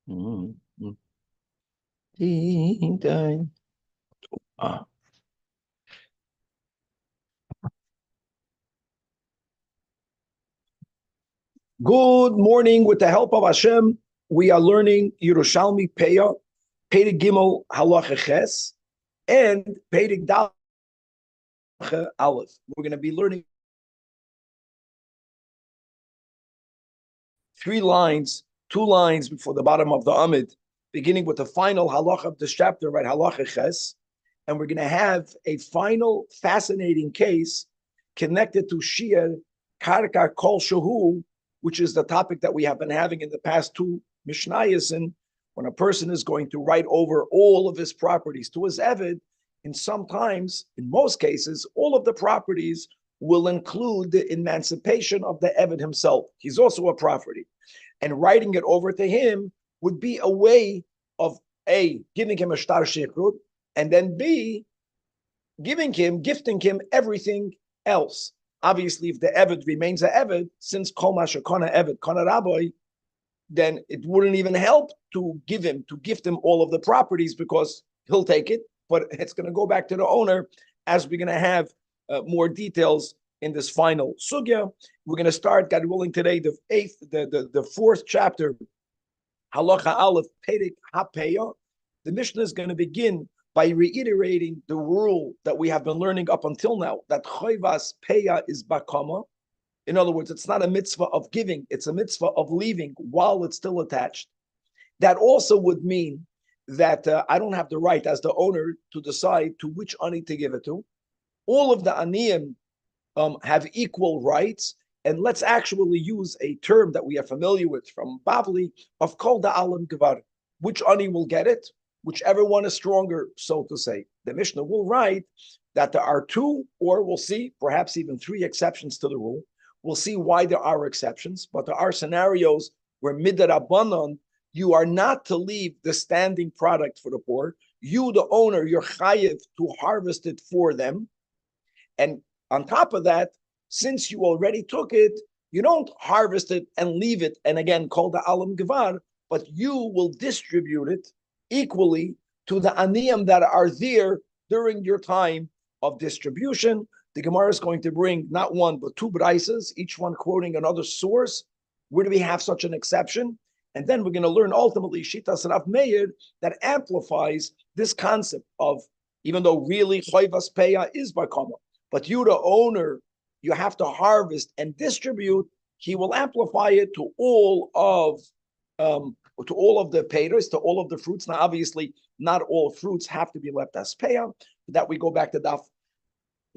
Mhm. Ding, dang. Ah. Good morning. With the help of Hashem, we are learning Yerushalmi Peah, Pedig Gimel Halacha Ches, and Pedig Dal Aleph. We're going to be learning 3 lines, 2 lines before the bottom of the Amid, beginning with the final halacha of this chapter, right? Halacha Ches, and we're going to have a final fascinating case connected to Shir Karka Kol Shahu, which is the topic that we have been having in the past 2 Mishnayos. And when a person is going to write over all of his properties to his Eved, and sometimes, in most cases, all of the properties will include the emancipation of the Eved himself. He's also a property. And writing it over to him would be a way of A, giving him a shtar shekrut, and then B, gifting him everything else. Obviously, if the Eved remains an Eved, since Kol Masha Kona Eved Kona Rabbi, then it wouldn't even help to gift him all of the properties because he'll take it, but it's going to go back to the owner, as we're going to have more details in this final sugya. We're going to start, God willing, today the 4th chapter, Halacha Aleph Pedig HaPeah. The Mishnah is going to begin by reiterating the rule that we have been learning up until now, that Choivas Peah is Bakama. In other words, it's not a mitzvah of giving, it's a mitzvah of leaving while it's still attached. That also would mean that I don't have the right as the owner to decide to which ani to give it to. All of the aniyim have equal rights. And let's actually use a term that we are familiar with from Bavli of kol da'alam gevar. Which ani will get it? Whichever one is stronger, so to say. The Mishnah will write that there are 2, or we'll see, perhaps even 3 exceptions to the rule. We'll see why there are exceptions, but there are scenarios where midarabanan, you are not to leave the standing product for the poor. You, the owner, you're chayiv to harvest it for them. And on top of that, since you already took it, you don't harvest it and leave it, and again, call the alam gevar, but you will distribute it equally to the aniyim that are there during your time of distribution. The Gemara is going to bring not 1, but 2 braises, each one quoting another source. Where do we have such an exception? And then we're going to learn ultimately Shitas Rav Meir that amplifies this concept of, even though really Choivas Peah is Bakama, but you, the owner, you have to harvest and distribute. He will amplify it to all of the payers, to all of the fruits. Now, obviously, not all fruits have to be left as Peah. That we go back to Daf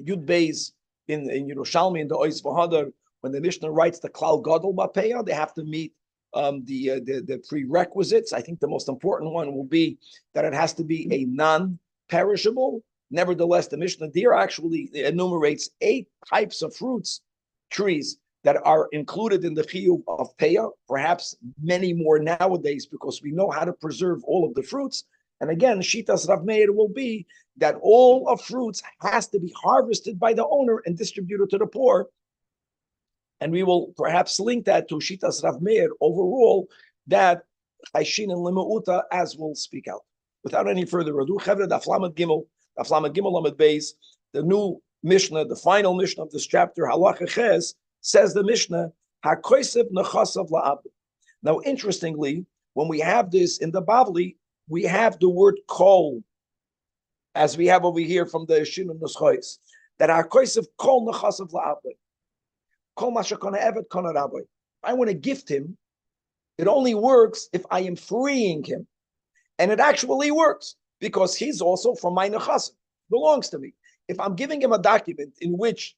Yud Beis in Yerushalmi in the Ois V'Hadar, when the Mishnah writes the Klal Gadol B'Peah, they have to meet the prerequisites. I think the most important one will be that it has to be a non-perishable. Nevertheless, the Mishnah there actually enumerates 8 types of fruits, trees, that are included in the chiyuv of Peah, perhaps many more nowadays, because we know how to preserve all of the fruits. And again, Shitas Rav Meir will be that all of fruits has to be harvested by the owner and distributed to the poor. And we will perhaps link that to Shitas Rav Meir overall, that Chayshin and Limauta, as we'll speak out. Without any further ado, Chevra Daf Lamed Gimel Lamed Beis, the new Mishnah, the final Mishnah of this chapter, Halacha Ches, says the Mishnah, HaKoisev Nechasav La'ab. Now, interestingly, when we have this in the Bavli, we have the word kol, as we have over here from the Shinun Nuschois, that HaKoisev Kol Nechasav La'ab. Kol Masha Kona Evet Kona Rabbi. If I want to gift him, it only works if I am freeing him. And it actually works, because he's also from my nechasim, belongs to me. If I'm giving him a document in which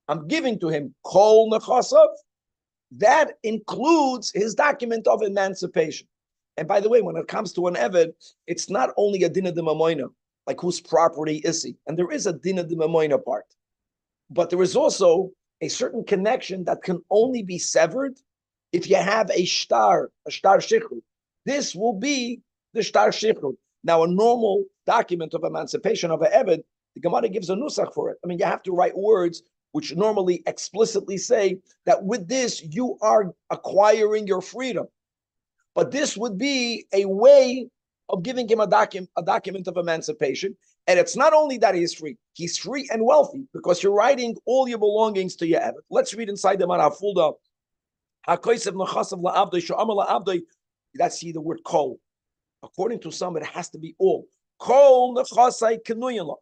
I'm giving to him kol nechasav, that includes his document of emancipation. And by the way, when it comes to an eved, it's not only a dina de mamoina, like whose property is he, and there is a dina de mamoina part, but there is also a certain connection that can only be severed if you have a shtar shichrut. This will be the shtar shichrut. Now, a normal document of emancipation of an eved, the Gemara gives a nusach for it. I mean, you have to write words which normally explicitly say that with this, you are acquiring your freedom. But this would be a way of giving him a document of emancipation. And it's not only that he's free and wealthy because you're writing all your belongings to your Eved. Let's read inside the Marafulda. That's see the word kol. According to some, it has to be all. Kol nechasai kenuyin.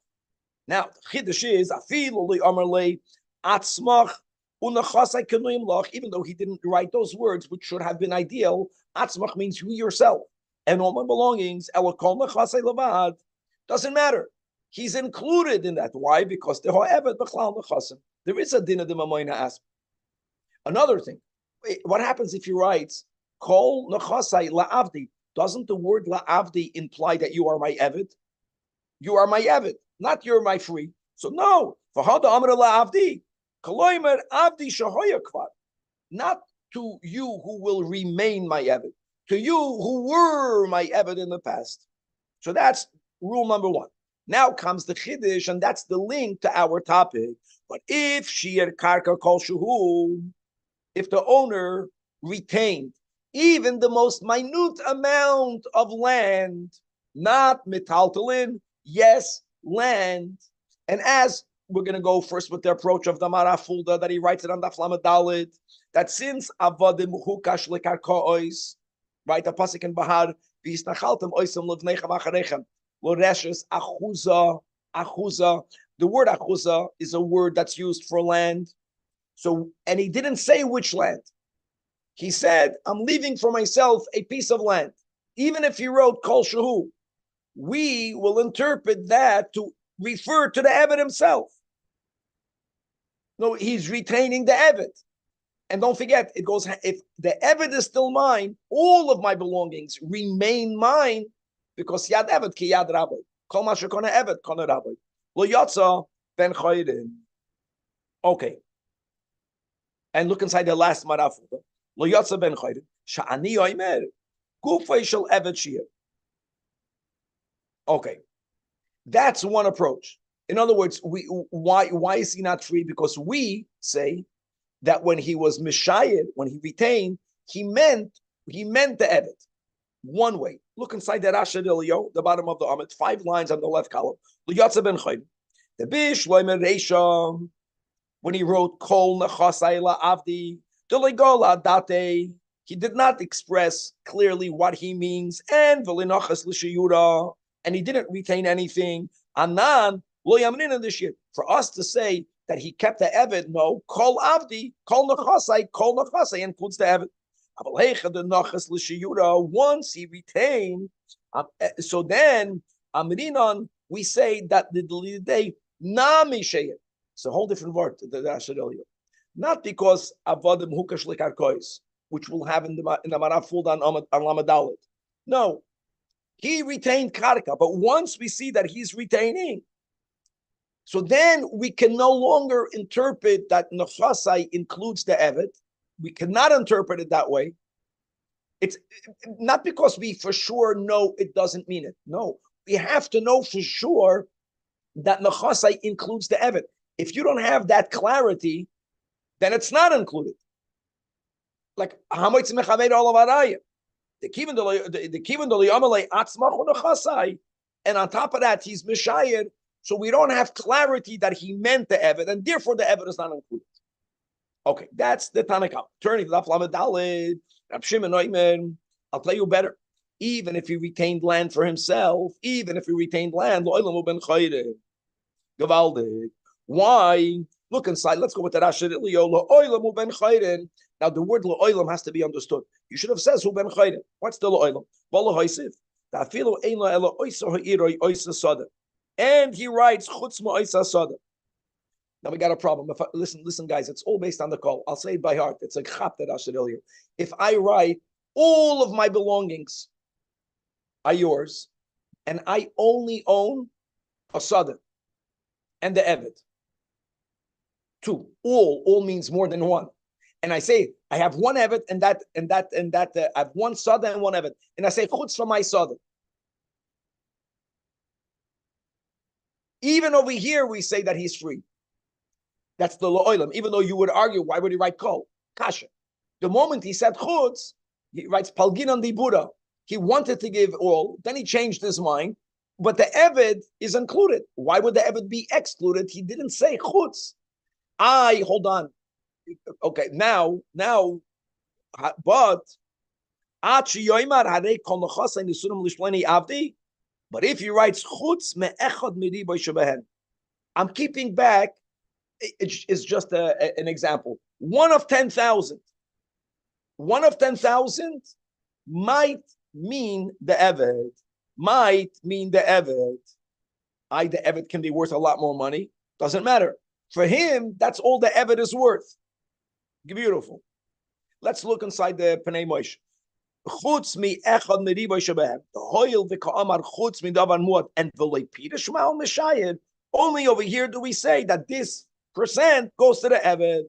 Now, Chiddush is afilu li'amarlei atzmach unechasai kenuyin lach. Even though he didn't write those words, which should have been ideal, atzmach means you yourself and all my belongings. Ela kol nechasai levad. Doesn't matter. He's included in that. Why? Because the ho'evet b'chlal nechasim. There is a din of the mamoina aspect. Another thing. What happens if he writes kol nechasai la'avdi? Doesn't the word la'avdi imply that you are my eved? You are my eved, not you're my free. So no, v'hada amar la'avdi, koloimer avdi shahoya kvar. Not to you who will remain my eved, to you who were my eved in the past. So that's rule number one. Now comes the chiddush, and that's the link to our topic. But if shir karka kol shuhu, if the owner retained even the most minute amount of land, not metaltalin, yes, land. And as we're going to go first with the approach of the Marafulda, that he writes it on the Flamadalid, that since avadim hukash lekarkois, right, the pasuk in Bahar, v'isnachaltem oisem levnechem acharechem, loreshes achuza. The word achuza is a word that's used for land. So, and he didn't say which land. He said, I'm leaving for myself a piece of land. Even if he wrote Kol Shahu, we will interpret that to refer to the Eved himself. No, he's retaining the Eved. And don't forget, it goes, if the Eved is still mine, all of my belongings remain mine because Yad Eved ki Yad Rabbi. Kol ma shekona Eved kona Rabbi. Lo yotza ben chayrin. Okay. And look inside the last Marafulda. Lo yotza ben chayrin. Sha'ani oimer. Gufay shel Eved shir. Okay. That's one approach. In other words, why is he not free? Because we say that when he was mishayed, when he retained, he meant the Eved. One way. Look inside the Rasha Delio, the bottom of the Amid, 5 lines on the left column. L'yatza ben chayim. The bish loimer reisha, when he wrote kol nechasai la'avdi, delegola date, he did not express clearly what he means, and v'linachas l'shiyura, and he didn't retain anything. Anan lo yamrin in this year. For us to say that he kept the Eved, no, kol avdi, kol nechasai includes the Eved. Once he retained, so then Amrinon, we say that the deleted day namisheyer. It's a whole different word. Not because avodim hukash lekarkois, which we'll have in the Marafulda on Lamadalit. No, he retained karka, but once we see that he's retaining, so then we can no longer interpret that nechasai includes the Eved. We cannot interpret it that way. It's not because we for sure know it doesn't mean it. No, we have to know for sure that nechasai includes the Eved. If you don't have that clarity, then it's not included. Like hamoitz mechaveid olavaraya, the kivin doli amalei atzmach nechasai, and on top of that he's mishayir. So we don't have clarity that he meant the Eved, and therefore the Eved is not included. Okay, that's the Tanakh. Turning to the Flamadalid, Rab Shimon Oimer, I'll tell you better. Even if he retained land for himself, even if he retained land, lo'olam ben chayre, gavaldik. Why? Look inside. Let's go with the Rashi. Lo'olam ben chayre. Now the word lo'olam has to be understood. You should have said hu ben chayre. What's the lo'olam? V'lo hoysif. Ta'afilu ein lo elo oysa ha'iroi oysa sada. And he writes chutz ma'oysa sada. Now we got a problem. Listen, guys, it's all based on the call. I'll say it by heart. It's a chap that I said earlier. If I write all of my belongings are yours, and I only own a sada and the Eved, 2. All means more than one. And I say I have one Eved and that. I have one sada and one Eved, and I say chutz for my sada. Even over here, we say that he's free. That's the lo'olam. Even though you would argue, why would he write kol? Kasha. The moment he said chutz, He writes Palginan di Buddha. He wanted to give all, then he changed his mind, but the Eved is included. Why would the Eved be excluded? He didn't say chutz. Hold on. Okay, now, but but if he writes chutz me'echad miriboy shebehen, I'm keeping back. It's just an example. One of 10,000. One of 10,000 might mean the Eved. Might mean the Eved. The Eved can be worth a lot more money. Doesn't matter. For him, that's all the Eved is worth. Beautiful. Let's look inside the Pnei Moshe. Chutz mi echad miriboy shebehen. The hoil v'ka'amar chutz mi davar muad and v'loi pirish ma'al mishayed. Only over here do we say that this percent goes to the Eved.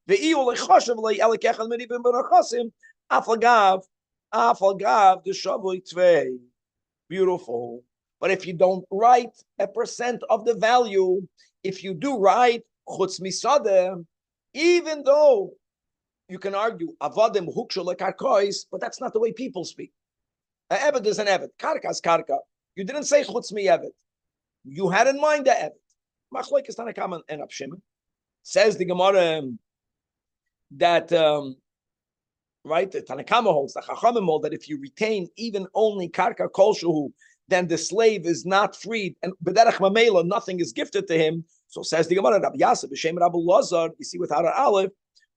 Ve'iu lechashav le'elek echad miribim b'nachasim afagav the shavoi tvei. Beautiful. But if you don't write a percent of the value, if you do write chutz misadeh, even though you can argue avadim hukshu lekarkois, but that's not the way people speak. An Eved is an Eved. Karka is karka. You didn't say chutz mi Eved. You had in mind the Eved. Machlokes Tanakama and Rab Shimon. Says the Gemara that right, the Tanakama holds, the Chachamim hold that if you retain even only karka kolshuhu, then the slave is not freed, and b'derech mamela nothing is gifted to him. So says the Gemara, Rabbi Yasser b'shem Rabbi Lazar, you see without an aleph,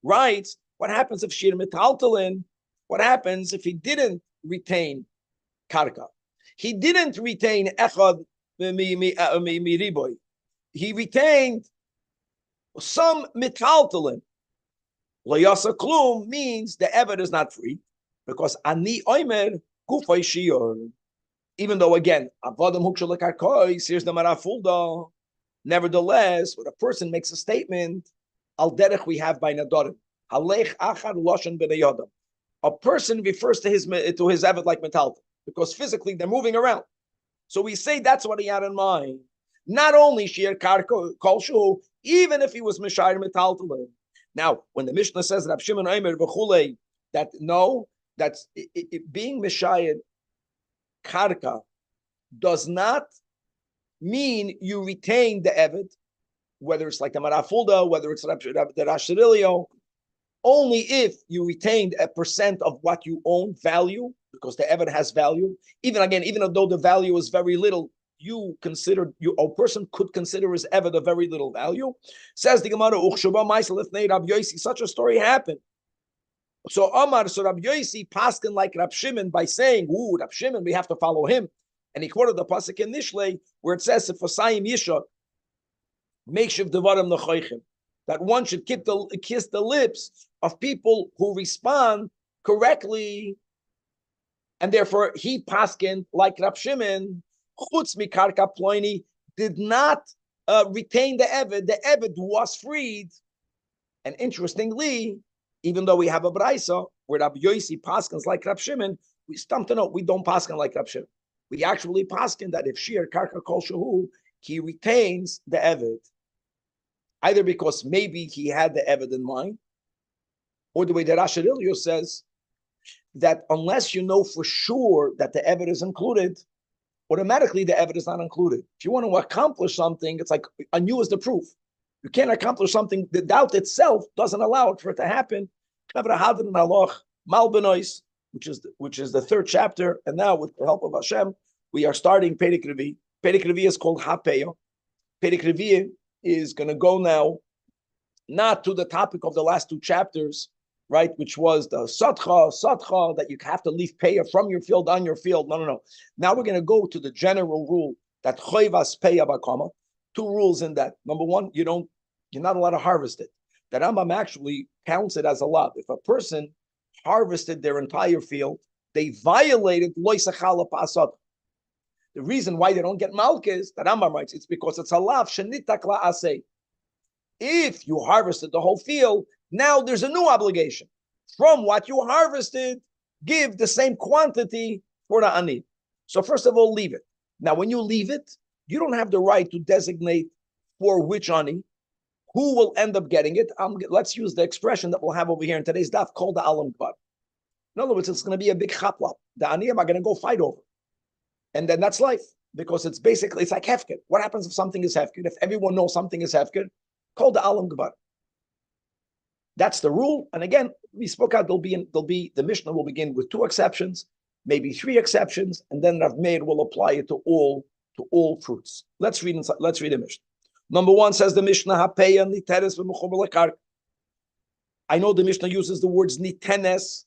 writes, what happens if shir metaltalin? What happens if he didn't retain karka? He didn't retain echad mi riboy. He retained some metaltalin. Lo yasa klum means the Eved is not free because ani oimer gufay shior. Even though again, avodim huksha lekarkois, here's the marafulda. Nevertheless, when a person makes a statement, al derech we have by nadorim. Halech achar loshen b'neyodam. A person refers to his Eved like metaltal because physically they're moving around. So we say that's what he had in mind. Not only shir karko kolshu, even if he was mishayir metaltal. Now, when the Mishnah says that Shimon Omer v'chulei, that no, that's being mishayir karka does not mean you retain the Eved, whether it's like the Marafulda, whether it's the Rashirilio, only if you retained a percent of what you own value, because the Eved has value. Even though the value is very little, a person could consider his Eved of very little value. Says the Gemara, such a story happened. So Rabbi Yosi paskin like Rab Shimon by saying, Rab Shimon, we have to follow him. And he quoted the pasuk in Nishlei where it says, "Fasayim Yisha, Mekshiv Devarim Nechoichim," that one should kiss the lips of people who respond correctly, and therefore he paskin like Rab Shimon, Chutz Mikarka Ploini, did not retain the Eved. The Eved was freed, and interestingly, even though we have a Braisa where Rabbi Yosi paskins like Rab Shimon, we don't paskin like Rab Shimon. We actually paskin that if shir karka kol shehu, he retains the Eved, either because maybe he had the Eved in mind, or the way that Rashirilio says that unless you know for sure that the Eved is included, automatically the Eved is not included. If you want to accomplish something, it's like on you is the proof. You can't accomplish something. The doubt itself doesn't allow it for it to happen. Which is the third chapter, and now with the help of Hashem, we are starting Perek Revi. Perek Revi is called Hapeya. Perek Revi is going to go now, not to the topic of the last two chapters, right? Which was the Satcha, that you have to leave Peya from your field on your field. No. Now we're going to go to the general rule that Choivas Peya Bakama. Two rules in that. Number one, you're not allowed to harvest it. The Rambam actually counts it as a lot. If a person harvested their entire field, they violated Lo Yisachala Pa'asad. The reason why they don't get Malkes, the Rambam writes, it's because it's a lav shenitak la'aseh. If you harvested the whole field, now there's a new obligation. From what you harvested, give the same quantity for the ani. So first of all, leave it. Now, when you leave it, you don't have the right to designate for which ani, who will end up getting it. Let's use the expression that we'll have over here in today's daf, called the alam kvar. In other words, it's going to be a big chaplap. The aniyim are going to go fight over. And then that's life. Because it's basically, it's like hefker. What happens if something is hefker? If everyone knows something is hefker, call the alam gvar. That's the rule. And again, we spoke out, the Mishnah will begin with 2 exceptions, maybe 3 exceptions, and then Rav Meir will apply it to all fruits. Let's read the Mishnah. Number 1 says the Mishnah, Hapeya niteres v'mechomer lekar. I know the Mishnah uses the words nitenes.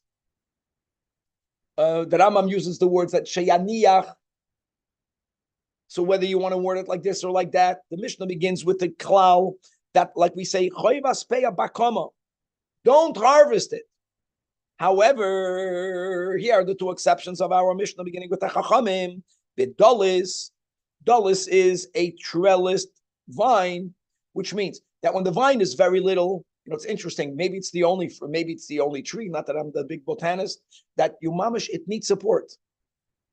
The Rambam uses the words that sheyaniach. So whether you want to word it like this or like that, the Mishnah begins with the klal that, like we say, choivas peya bakama. Don't harvest it. However, here are the 2 exceptions of our Mishnah, beginning with the chachamim. The dalis is a trellised vine, which means that when the vine is very little, it's interesting. Maybe it's the only tree. Not that I'm the big botanist. That it needs support.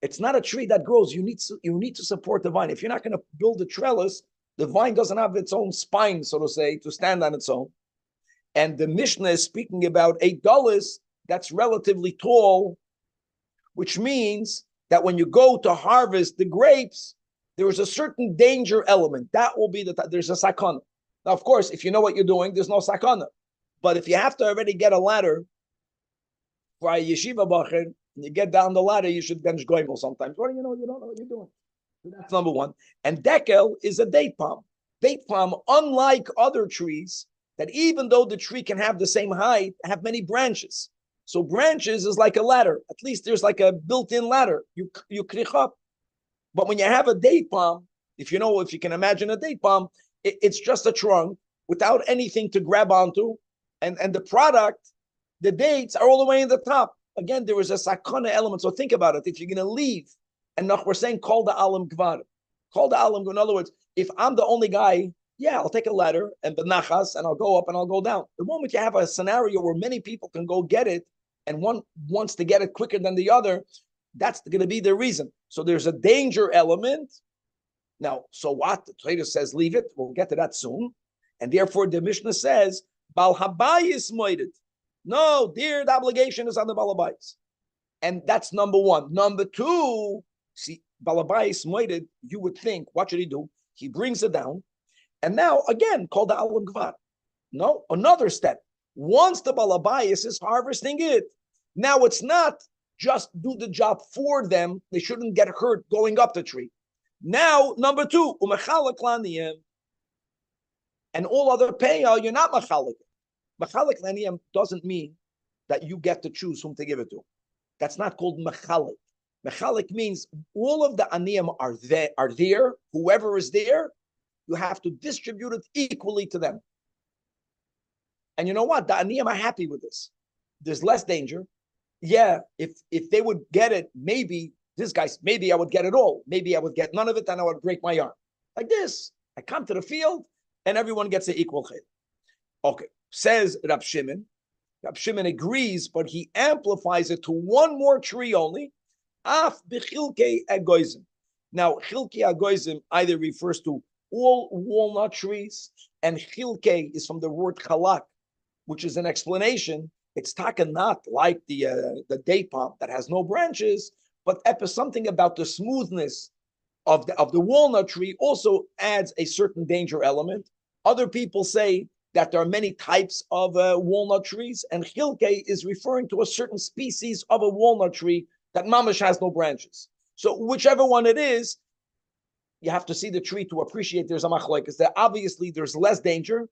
It's not a tree that grows. You need to support the vine. If you're not going to build a trellis, the vine doesn't have its own spine, so to say, to stand on its own. And the Mishnah is speaking about a dalis that's relatively tall, which means that when you go to harvest the grapes, there is a certain danger element. That will be there's a sakana. Now, of course, if you know what you're doing, there's no sakana. But if you have to already get a ladder for a yeshiva bacher, and you get down the ladder, you should bench goimel sometimes. Well, you don't know what you're doing. So that's number 1. And dekel is a date palm. Date palm, unlike other trees, that even though the tree can have the same height, have many branches. So branches is like a ladder. At least there's like a built-in ladder. You krich up. But when you have a date palm, if you can imagine a date palm, it's just a trunk without anything to grab onto. And the product, the dates are all the way in the top. Again, there is a sakana element. So think about it. If you're going to leave, and we're saying call the alam gvar. Call the alam. In other words, if I'm the only guy, yeah, I'll take a ladder and benachas, and I'll go up and I'll go down. The moment you have a scenario where many people can go get it, and one wants to get it quicker than the other, that's going to be the reason. So there's a danger element. Now, so what? The Torah says leave it. We'll get to that soon. And therefore, the Mishnah says, Bal habayis moeded. No, dear, the obligation is on the balabais. And that's number 1. Number 2, see, balabais moeded, you would think, what should he do? He brings it down. And now, again, called the alam gvar. No, another step. Once the balabais is harvesting it, now it's not just do the job for them. They shouldn't get hurt going up the tree. Now, number 2, umechalek laniyim, and all other payah, you're not machalik. Machalik laniyim doesn't mean that you get to choose whom to give it to. That's not called machalik. Machalik means all of the aniyim are there. Whoever is there, you have to distribute it equally to them. And you know what? The aniyim are happy with this. There's less danger. Yeah, if they would get it, maybe I would get it all. Maybe I would get none of it, and I would break my arm. Like this. I come to the field, and everyone gets an equal chayil. Okay, says Rab Shimon. Rab Shimon agrees, but he amplifies it to 1 more tree only. Af b'chilkei agoizim. Now, chilkei agoizim either refers to all walnut trees, and chilkei is from the word chalak, which is an explanation. It's taka not like the date palm that has no branches, but something about the smoothness of the walnut tree also adds a certain danger element. Other people say that there are many types of walnut trees, and chilkei is referring to a certain species of a walnut tree that mamash has no branches. So whichever one it is, you have to see the tree to appreciate there's a machlokes. There obviously there's less danger,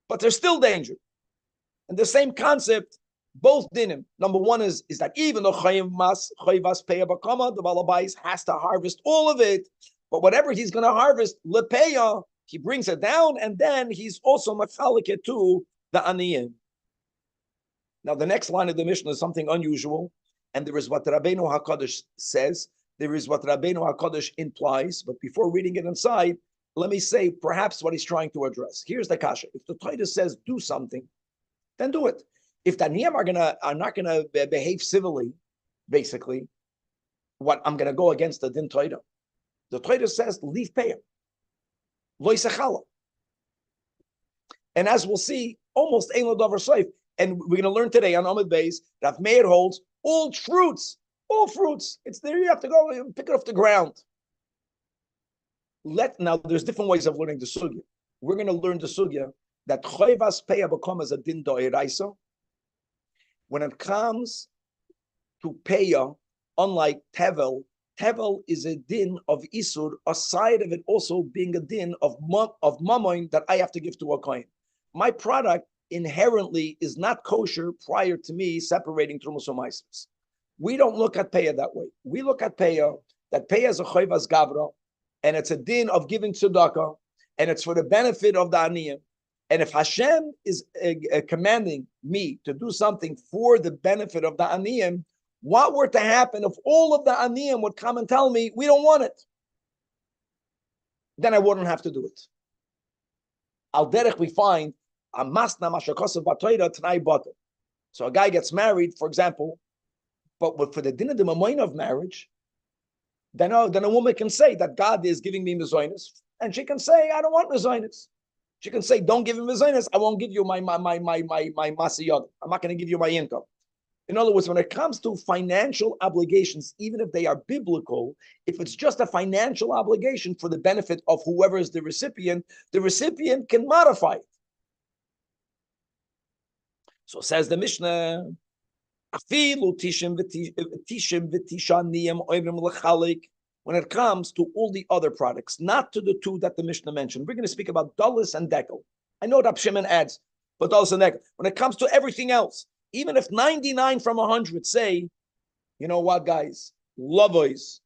but there's still danger. And the same concept, both dinim. Number 1 is that even though chayvas peya bakama, the balabais has to harvest all of it, but whatever he's going to harvest, lepeya, he brings it down, and then he's also machalik to the aniyim. Now, the next line of the Mishnah is something unusual, and there is what Rabbeinu HaKadosh says, there is what Rabbeinu HaKadosh implies, but before reading it inside, let me say perhaps what he's trying to address. Here's the kasha. If the Torah says do something, then do it. If the aniyim are not gonna behave civilly, basically, what I'm gonna go against the din Torah. The Torah says leave payah. Lo yisachala. And as we'll see, almost ein lo davar soif. And we're going to learn today on Amud Beis, Rav Meir holds All fruits, all fruits. It's there. You have to go and pick it off the ground. Now there's different ways of learning the sugya. We're going to learn the sugya that choivas peya becomes a din doiraisa when it comes to peya. Unlike tevel, tevel is a din of isur, aside of it also being a din of mammon that I have to give to a kohen. My product inherently is not kosher prior to me separating trumas from meisos. We don't look at peya that way. We look at peya that peya is a choivas gavra, and it's a din of giving tzedakah, and it's for the benefit of the aniyim. And if Hashem is commanding me to do something for the benefit of the aniyim, what were to happen if all of the aniyim would come and tell me we don't want it? Then I wouldn't have to do it. Al derech we find a masna mashakosav batoira t'nai batel. So a guy gets married, for example, but for the din of the mamoin of marriage, then a woman can say that God is giving me mezainis, and she can say I don't want mezainis. She can say don't give me mezainis. I won't give you my masiyad. I'm not going to give you my income. In other words, when it comes to financial obligations, even if they are biblical, if it's just a financial obligation for the benefit of whoever is the recipient can modify it. So says the Mishnah, when it comes to all the other products, not to the two that the Mishnah mentioned. We're going to speak about Dulles and Dekel. I know that Shimon adds, but Dulles and Dekel. When it comes to everything else, even if 99 from 100 say, you know what, guys, lavois,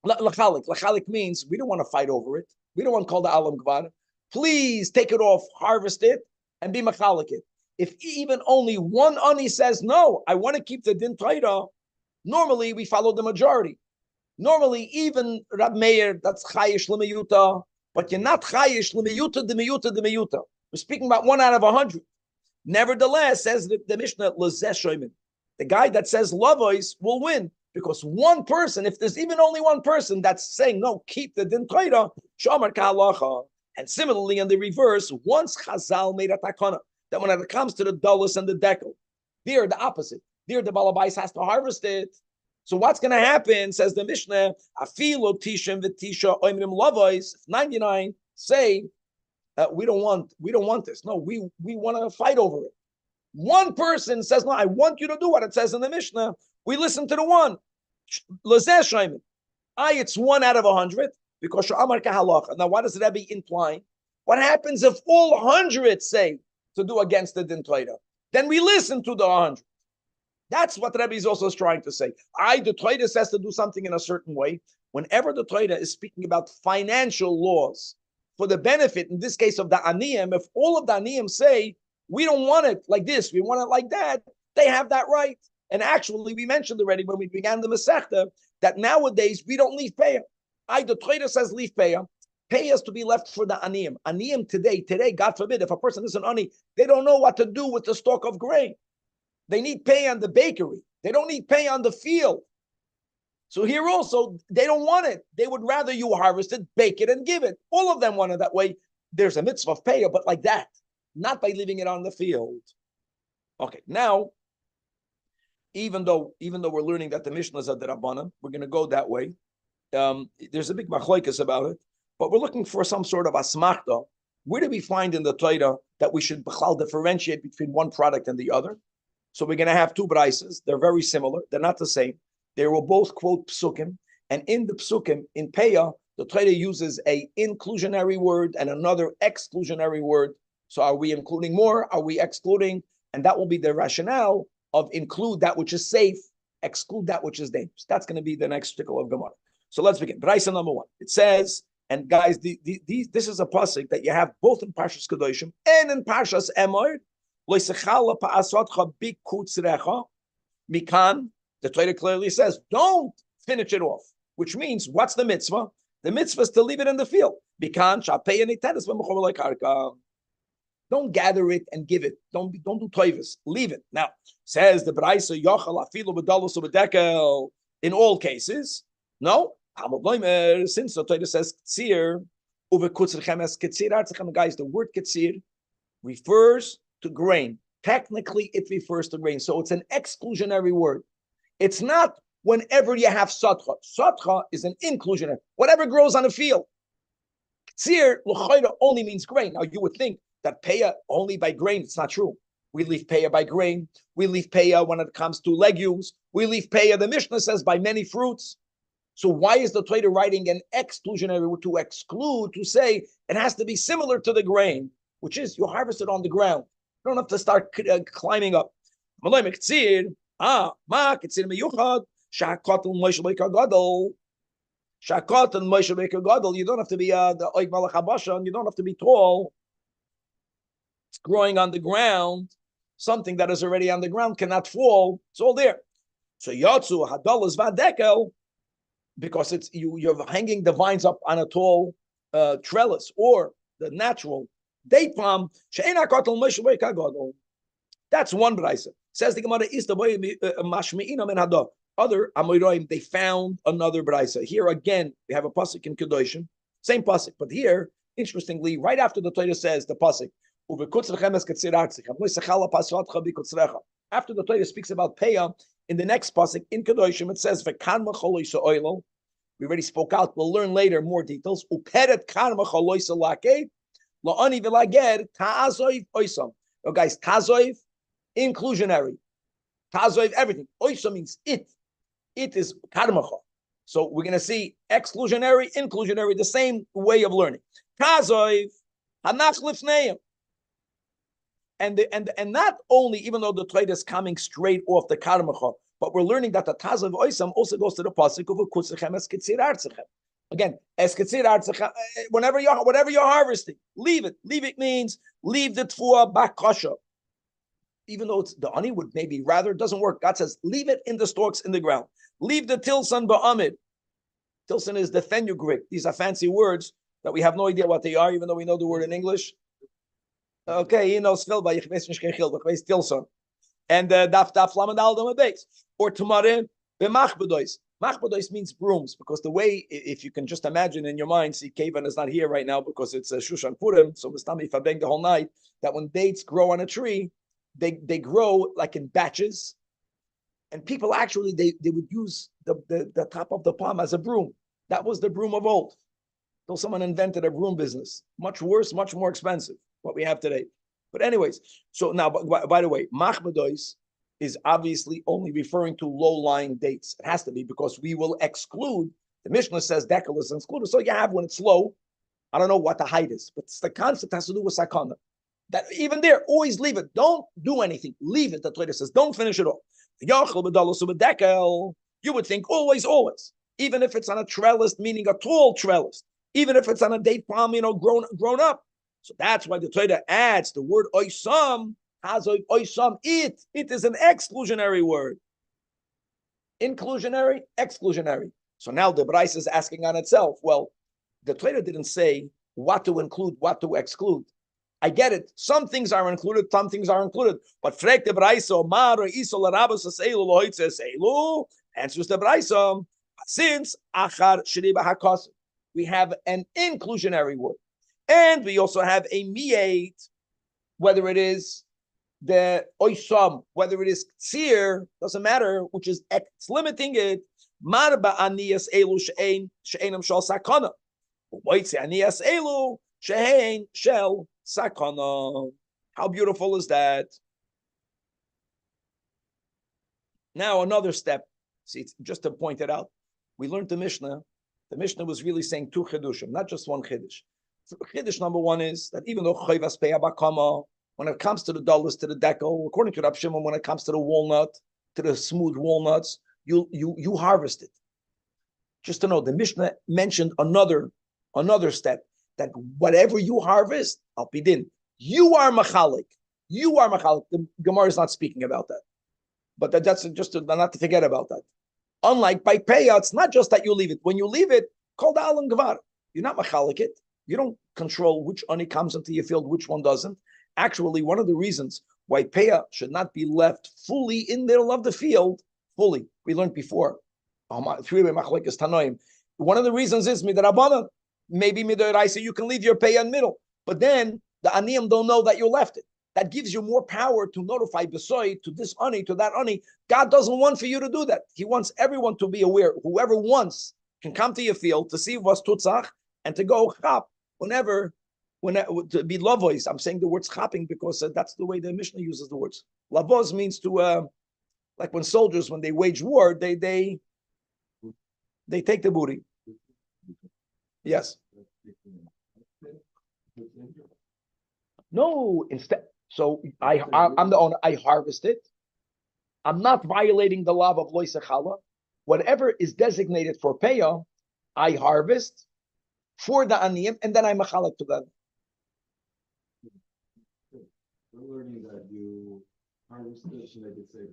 lachalik. Lachalik means we don't want to fight over it. We don't want to call the alam gvar. Please take it off, harvest it, and be machalik it. If even only one ani says, no, I want to keep the din Torah, normally we follow the majority. Normally, even Rab Meir, that's chayish l'meyuta, but you're not chayish l'meyuta, the meyuta. We're speaking about 1 out of 100. Nevertheless, says the Mishnah, the guy that says lavois will win, because one person, if there's even only one person that's saying, no, keep the din Torah, shamar ka'alacha. And similarly, in the reverse, once Chazal made a takana, that when it comes to the Dulles and the Dekel, they're the opposite. There, the Balabais has to harvest it. So what's going to happen, says the Mishnah, afilo tishim v'tisha oimrim lavois, 99 say, we don't want this. No, we want to fight over it. One person says, no, I want you to do what it says in the Mishnah. We listen to the one. It's 1 out of 100 because Sha'amar kahalacha. Now, what does Rabbi implying? What happens if all 100 say to do against the din Torah? Then we listen to the 100. That's what Rabbi is also trying to say. The Torah says to do something in a certain way. Whenever the Torah is speaking about financial laws, for the benefit, in this case of the aniyim, if all of the aniyim say, we don't want it like this, we want it like that, they have that right. And actually, we mentioned already when we began the Masechta, that nowadays we don't leave payah. The Torah says leave payah. Payah is to be left for the aniyim. Aniyim today, God forbid, if a person is an ani, they don't know what to do with the stalk of grain. They need pay on the bakery. They don't need pay on the field. So here also, they don't want it. They would rather you harvest it, bake it, and give it. All of them want it that way. There's a mitzvah of payah, but like that, not by leaving it on the field. Okay, now, even though we're learning that the Mishnah is a D'Rabbanan, we're going to go that way. There's a big machlokes about it, but we're looking for some sort of asmachta. Where do we find in the Torah that we should differentiate between one product and the other? So we're going to have two braises. They're very similar. They're not the same. They will both quote psukim. And in the psukim, in Peah, the Torah uses a inclusionary word and another exclusionary word. So are we including more? Are we excluding? And that will be the rationale of include that which is safe, exclude that which is dangerous. That's going to be the next article of Gemara. So let's begin. Braisa number 1. It says, and guys, this is a pasuk that you have both in Parshas Kedoshim and in Parshas Emor. Mikan, the Torah clearly says, don't finish it off. Which means, what's the mitzvah? The mitzvah is to leave it in the field. Don't gather it and give it. Don't do toivus. Leave it. Now, says the Braisa, in all cases, no. Since the Torah says ktsir, guys, the word ktsir refers to grain. technically it refers to grain. So it's an exclusionary word. It's not whenever you have satcha. Satcha is an inclusionary. Whatever grows on the field. Tzir, l'chayra, only means grain. Now you would think that peya only by grain. It's not true. We leave peya by grain. We leave peya when it comes to legumes. We leave peya, the Mishnah says, by many fruits. So why is the Torah writing an exclusionary to exclude, to say it has to be similar to the grain, which is you harvest it on the ground. You don't have to start climbing up. You don't have to be the Oig Malach Habasha, and you don't have to be tall. It's growing on the ground. Something that is already on the ground cannot fall. It's all there. So Yatsu Hadalas Vadekel, because it's you're hanging the vines up on a tall trellis or the natural date palm. That's one brayse. Says the Gemara is the way mashmi'ina men hada. Other Amoraim, they found another brayse. Here again, we have a pasuk in Kedoshim, same pasuk, but here, interestingly, right after the Torah says the pasuk, after the Torah speaks about Peah, in the next pasuk in Kedoshim, it says, we already spoke out, we'll learn later more details. So guys, tazoiv, inclusionary. Tazoiv, everything. Oisa means it. It is karmacha. So we're going to see exclusionary, inclusionary, the same way of learning. Tazoiv, hanach lifneim. And not only, even though the Torah is coming straight off the karmacha, but we're learning that the tazoiv oisam also goes to the pasuk of kutzechem es kitzir artzechem. Again, es kitzir artzechem. Whatever you're harvesting, leave it. Leave it means leave the tfuah bakasha. Even though it's the ani would maybe rather, it doesn't work. God says, leave it in the stalks in the ground. Leave the tilson ba'amid. Tilson is the fenugreek. These are fancy words that we have no idea what they are, even though we know the word in English. Okay, he knows tilson. And daf lamad al dama base. Or tamarin b'machbedois. Machbedois means brooms, because the way, if you can just imagine in your mind, see, Kevan is not here right now because it's Shushan Purim, so Mustami Fabeng the whole night, that when dates grow on a tree, they grow like in batches, and people actually they would use the top of the palm as a broom. That was the broom of old. Till someone invented a broom business, much worse, much more expensive, what we have today. But anyways, so now by the way, machbedois is obviously only referring to low-lying dates. It has to be, because we will exclude. The Mishnah says dekel is excluded. So you have when it's low. I don't know what the height is, but the concept has to do with sakana. That even there, always leave it. Don't do anything. Leave it. The Torah says, don't finish it off. You would think always. Even if it's on a trellis, meaning a tall trellis. Even if it's on a date palm, grown up. So that's why the Torah adds the word oisam. Oisam, it is an exclusionary word. Inclusionary, exclusionary. So now the Bryce is asking on itself. Well, the Torah didn't say what to include, what to exclude. I get it. Some things are included, some things are included. But frek the Braisa, Mar or Isol Arabas Seilu Loitze Seilu, answers the Braisa. Since Achar Shriba Hakos, we have an inclusionary word. And we also have a miyate, whether it is the oisam, whether it is tzir, doesn't matter, which is it's limiting it. Marba aniyas elu she'enam shal sakana. Oitze aniyas elu she'en shel sakana. How beautiful is that? Now another step. See, it's just to point it out. We learned the Mishnah. The Mishnah was really saying two chidushim, not just one chidush. So chiddush number one is that even though chayvas peya bakama, when it comes to the dollars, to the decal, according to Rabbi Shimon, when it comes to the walnut, to the smooth walnuts, you harvest it. Just to know, the Mishnah mentioned another step, that whatever you harvest, al pidin, you are machalik. You are machalik. The Gemara is not speaking about that, but that's just not to forget about that. Unlike by peya, it's not just that you leave it. When you leave it, called alan gvar, you're not machalik it. You don't control which ani comes into your field, which one doesn't. Actually, one of the reasons why peya should not be left fully in the middle of the field, fully, we learned before. One of the reasons is midrabanan. Maybe midoraisa you can leave your peya in the middle, but then the aniyim don't know that you left it. that gives you more power to notify Besoy, to this ani, to that ani. God doesn't want for you to do that. He wants everyone to be aware. Whoever wants can come to your field to see what's tutzach and to go chap whenever to be lavois. I'm saying the words chapping because that's the way the Mishnah uses the words. Lavos means to like when soldiers, when they wage war, they take the booty. Yes. No, instead. So I'm the owner. I harvest it. I'm not violating the law of loisachala. Whatever is designated for payah, I harvest for the aniyim, and then I machalak to them. We're learning that you harvest fish and they get saved.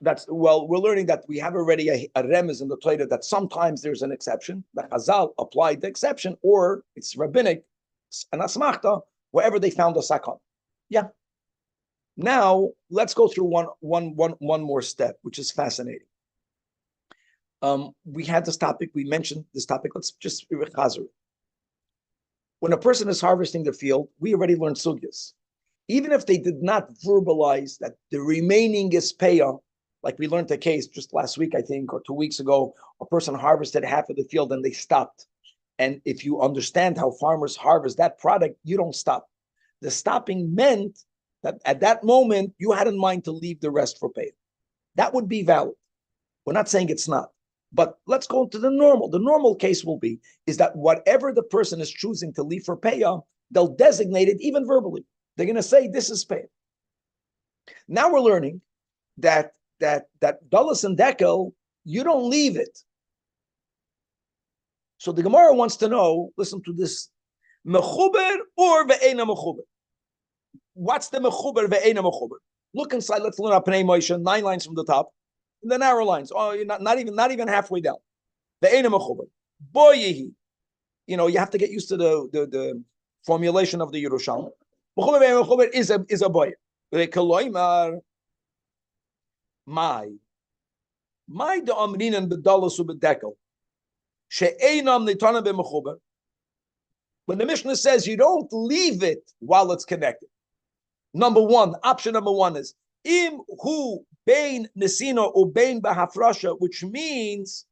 That's well, we're learning that we have already a remez in the Torah that sometimes there's an exception. The Chazal applied the exception, or it's rabbinic, an asmachta, wherever they found a sakon. Yeah. Now let's go through one more step, which is fascinating. We had this topic. We mentioned this topic. Let's just rechazer. When a person is harvesting the field, we already learned sugyas. Even if they did not verbalize that the remaining is payah, like we learned the case just last week, I think, or 2 weeks ago, a person harvested half of the field and they stopped. And if you understand how farmers harvest that product, you don't stop. The stopping meant that at that moment, you had in mind to leave the rest for payah. That would be valid. We're not saying it's not. But let's go to the normal. The normal case will be is that whatever the person is choosing to leave for payah, they'll designate it even verbally. They're going to say this is payah. Now we're learning that dollars and dekel, you don't leave it. So the Gemara wants to know, listen to this, mechuber or ve'ena mechuber. What's the mechuber ve'ena mechuber? Look inside, let's learn our Pnei Moshe, 9 lines from the top, the narrow lines. Oh, you're not even halfway down. Ve'ena mechuber. Boyehi. You know, you have to get used to the formulation of the Yerushalmi. Mechuber is a boy. Koloimar, my the amrinan bedalos ubedekel she'einam nitana b'mechuber. When the Mishnah says you don't leave it while it's connected. Option number one is im hu bein nesina or bein bahafrasha, which means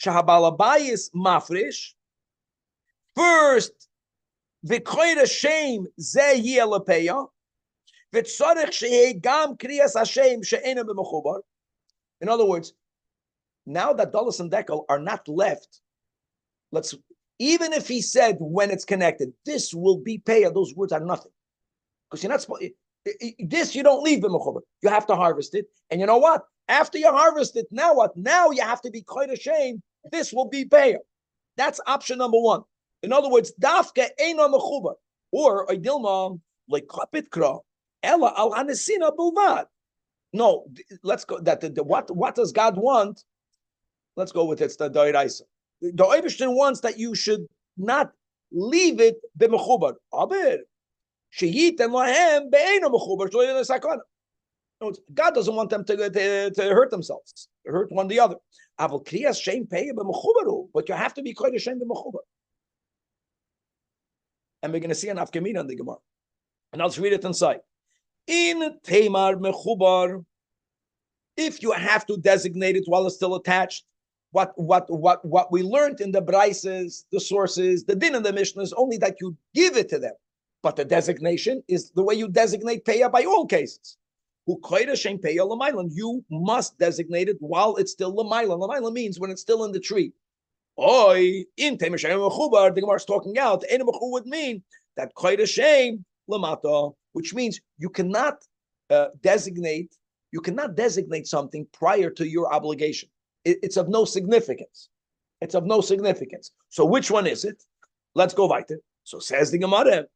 shahabalabayis mafresh. First, v'koyra shem ze yelepeya. In other words, now that dollars and dekel are not left, even if he said when it's connected, this will be payah, those words are nothing. Because you're not supposed, this you don't leave b'mechuber. You have to harvest it. And you know what? After you harvest it, now what? Now you have to be quite ashamed. This will be payah. That's option number one. In other words, dafke eino mechuber. Or oidilma like kapitkra. Ella al hanesina bulvad. No, let's go. What does God want? Let's go with it. It's the Doiraisa. The Eibishter wants that you should not leave it b'mechubar. Aber sheyitem lahem be'eino mechubar shlo sakana. God doesn't want them to hurt themselves, to hurt one the other. Aval kriyas shem pei b'mechubaru, but you have to be quite ashamed b'mechubar. And we're going to see an afkamina in the Gemara. And I'll just read it inside. In Tamar Mechubar, if you have to designate it while it's still attached, what we learned in the Braises, the sources, the din in the Mishnah is only that you give it to them. But the designation is the way you designate payah by all cases. You must designate it while it's still l'mayla. L'mayla means when it's still in the tree. In Tamar Mechubar, the Gemara is talking out. Ein Mechubar would mean that koyre shem l'mata, which means you cannot designate something prior to your obligation. It's of no significance. It's of no significance. So which one is it? Let's go weiter. So says the Gemara.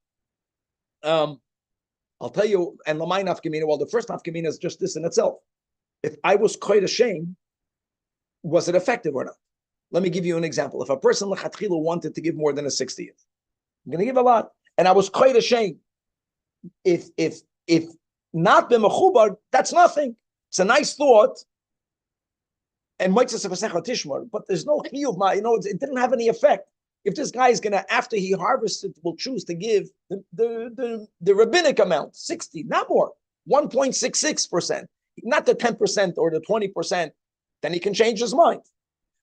I'll tell you, and Lamai nafkamina, well, the first nafkamina is just this in itself. If I was quite ashamed, was it effective or not? Let me give you an example. If a person lechatchila wanted to give more than a 60th, I'm going to give a lot, and I was quite ashamed. If not b'mechubar, that's nothing. It's a nice thought, and but there's no chiyuv. It didn't have any effect. If this guy is gonna, after he harvests it, will choose to give the rabbinic amount, 60, not more, 1.66%, not the 10% or the 20%, then he can change his mind.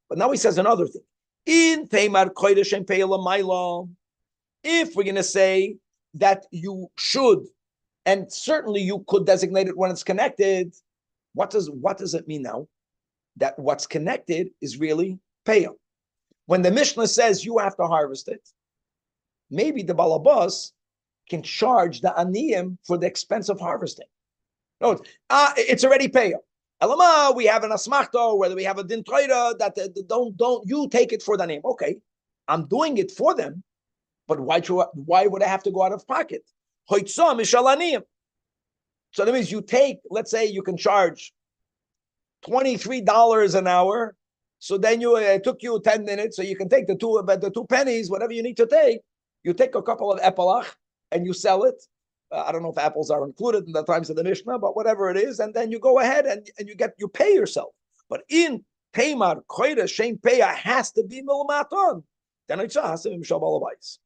But now he says another thing. In Teimar Kodesh and Peila Maila, if we're gonna say that you should, and certainly you could designate it when it's connected, what does it mean now? That what's connected is really payah. When the Mishnah says you have to harvest it, maybe the balabas can charge the aniyim for the expense of harvesting. No, it's already payah. Elama, we have an asmachto, whether we have a din Torah that don't you take it for the name. Okay, I'm doing it for them, but why would I have to go out of pocket? So that means you take, let's say you can charge $23 an hour. So then it took you 10 minutes. So you can take the two pennies, whatever you need to take. You take a couple of epalach and you sell it. I don't know if apples are included in the times of the Mishnah, but whatever it is. And then you go ahead and you pay yourself. But in Teimar, Koida, Shem Peya has to be milmaton. Then it's has to be Mishal Balabais.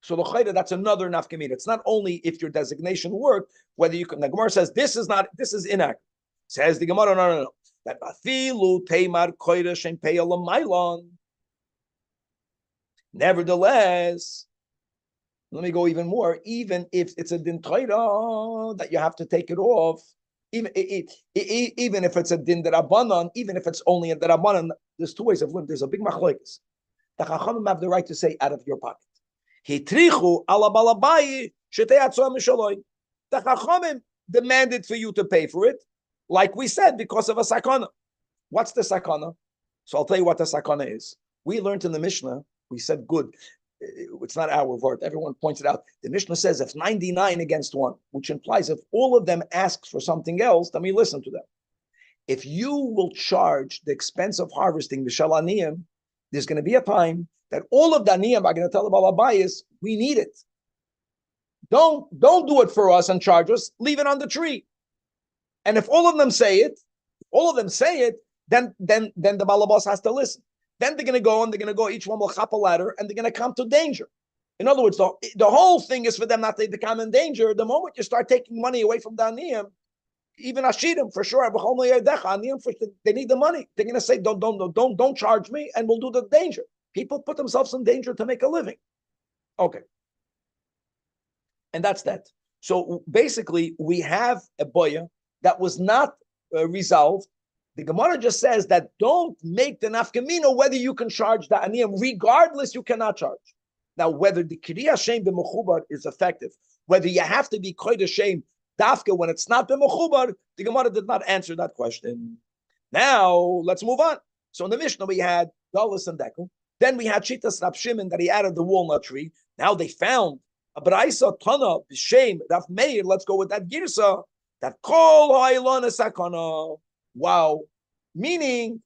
So the Chayda, that's another nafkamina. It's not only if your designation worked, whether you can. The Gemara says this is inaccurate. Says the Gemara, no. That afilu teimar koyda shem peya l'mailon. Nevertheless, let me go even more. Even if it's a din Torah that you have to take it off, even if it's a din derabanan, even if it's only a derabanan, there's two ways of learning. There's a big machlokes. The Chachamim have the right to say out of your pocket. Hitrichu ala balabai shetei atzah mishaloi. The Chachamim demanded for you to pay for it, like we said, because of a sakana. What's the sakana? So I'll tell you what the sakana is. We learned in the Mishnah, we said good. It's not our word. Everyone points it out. The Mishnah says if 99 against 1, which implies if all of them asks for something else, then we listen to them. If you will charge the expense of harvesting the shalaniyim, there's going to be a time that all of the aniyim are going to tell the balabayis, we need it. Don't do it for us and charge us. Leave it on the tree. And if all of them say it, then the balabas has to listen. Then they're going to go, each one will chop a ladder, and they're going to come to danger. In other words, the whole thing is for them not to come in danger. The moment you start taking money away from the aniyim, even Ashirim, for sure, they need the money. They're going to say, don't charge me, and we'll do the danger. People put themselves in danger to make a living. Okay. And that's that. So basically, we have a boya that was not resolved. The Gemara just says that don't make the nafkamina whether you can charge the aniyim. Regardless, you cannot charge. Now, whether the kriya shem b'mechubar is effective, whether you have to be kodesh shem dafka when it's not b'mechubar, the Gemara did not answer that question. Now, let's move on. So in the Mishnah, we had Dalas and Dekel. Then we had Shitas Rab Shimon that he added the walnut tree. Now they found a Braisa Tana b'shem Rav Meir. Let's go with that girsa. That kol ha'ilana sakana. Wow. Meaning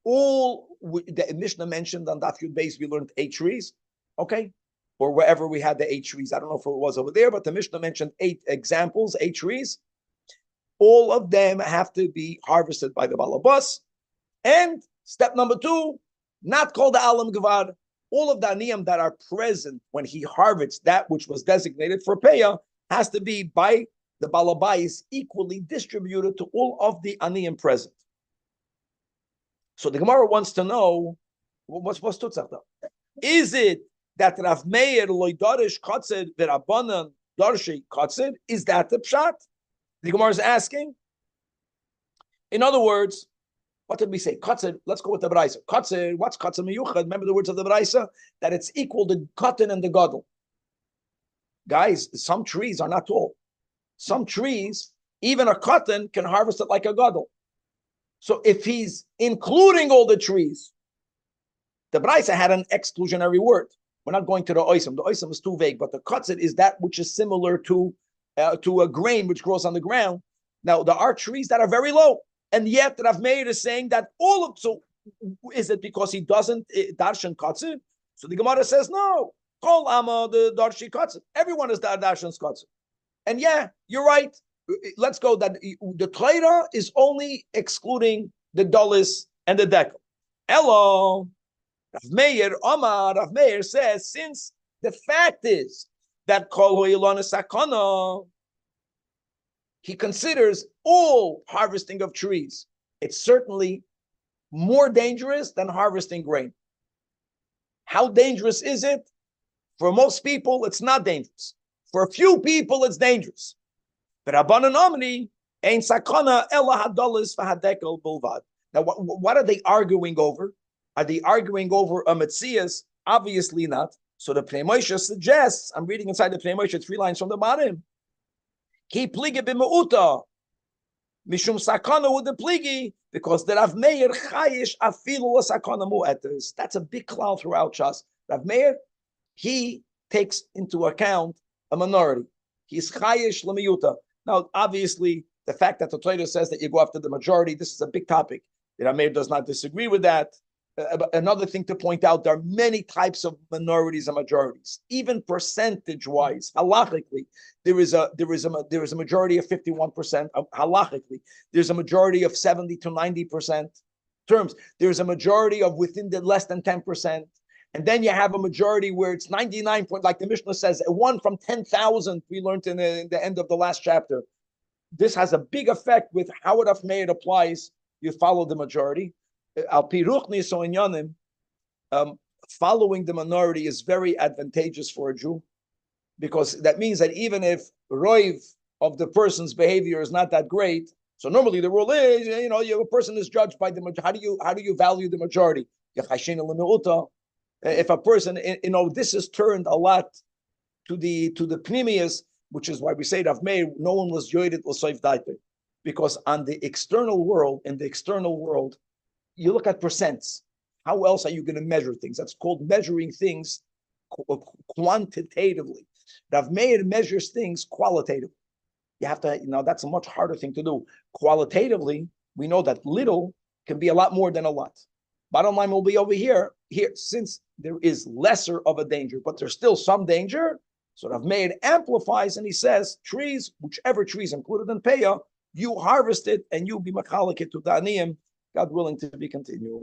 all the Mishnah mentioned on Daf Yud Beis, we learned 8 trees, okay? Or wherever we had the 8 trees. I don't know if it was over there, but the Mishnah mentioned 8 examples, 8 trees. All of them have to be harvested by the balabas. And step number 2, not called the alam gvar. All of the aniyim that are present when he harvests that which was designated for payah has to be by the balabai is equally distributed to all of the aniyim present. So the Gemara wants to know what's tutzach though. Is it that Rav Meir loydarish katzed v'Rabbanan darshi katzed? Is that the pshat? The Gemara is asking. In other words, what did we say? Katzed. Let's go with the Braisa. Katzed. What's katzed miyuchad? Remember the words of the Braisa that it's equal to cotton and the gadol. Guys, some trees are not tall. Some trees, even a cotton, can harvest it like a gadol. So if he's including all the trees, the Braisa had an exclusionary word. We're not going to the oisim. The oisim is too vague, but the katzid is that which is similar to a grain which grows on the ground. Now, there are trees that are very low, and yet Rav Meir is saying that all of, so is it because he doesn't darshan katzid? So the Gemara says, no, kol ama the darshi katzid. Everyone is darshan katzid. And yeah, you're right. Let's go that the Torah is only excluding the Dalis and the Dekel. Hello. Rav Meir says, since the fact is that kol ho'ilon sakana, he considers all harvesting of trees. It's certainly more dangerous than harvesting grain. How dangerous is it? For most people, it's not dangerous. For a few people, it's dangerous. But Rabbanan Omni ain't sakana ella hadalis v'hadekel bulvad. Now, what are they arguing over? Are they arguing over a metzias? Obviously not. So the Pnei Moshe suggests, I'm reading inside the Pnei Moshe 3 lines from the bottom. Ki pligi b'meuta mishum sakana with the pligi, because the Rav Meir chayish afilu sakana mu'etes. That's a big cloud throughout Shas. Rav Meir, he takes into account a minority. He's chayish l'miyuta. Now, obviously, the fact that the Torah says that you go after the majority, this is a big topic. The Rav Meir does not disagree with that. Another thing to point out, there are many types of minorities and majorities, even percentage-wise. Halachically, there is a majority of 51%. Halachically, there's a majority of 70 to 90% terms. There's a majority of within the less than 10%. And then you have a majority where it's 99 point, like the Mishnah says, 1 from 10,000. We learned in the end of the last chapter. This has a big effect with how Rav Meir applies. You follow the majority. Al piruchni so inyanim, following the minority is very advantageous for a Jew, because that means that even if roiv of the person's behavior is not that great, so normally the rule is, a person is judged by the majority. How do you value the majority? If a person, this is turned a lot to the pnimius, which is why we say Rav Meir, no one was yoyed l'soif daite, because in the external world, you look at percents. How else are you going to measure things? That's called measuring things quantitatively. Rav Meir measures things qualitatively. You have to, that's a much harder thing to do. Qualitatively, we know that little can be a lot more than a lot. Bottom line will be over here. Here, since there is lesser of a danger, but there's still some danger, so Rav Meir amplifies and he says, trees, whichever trees included in Peah, you harvest it and you be machalik it to the aniyim. God willing, to be continued.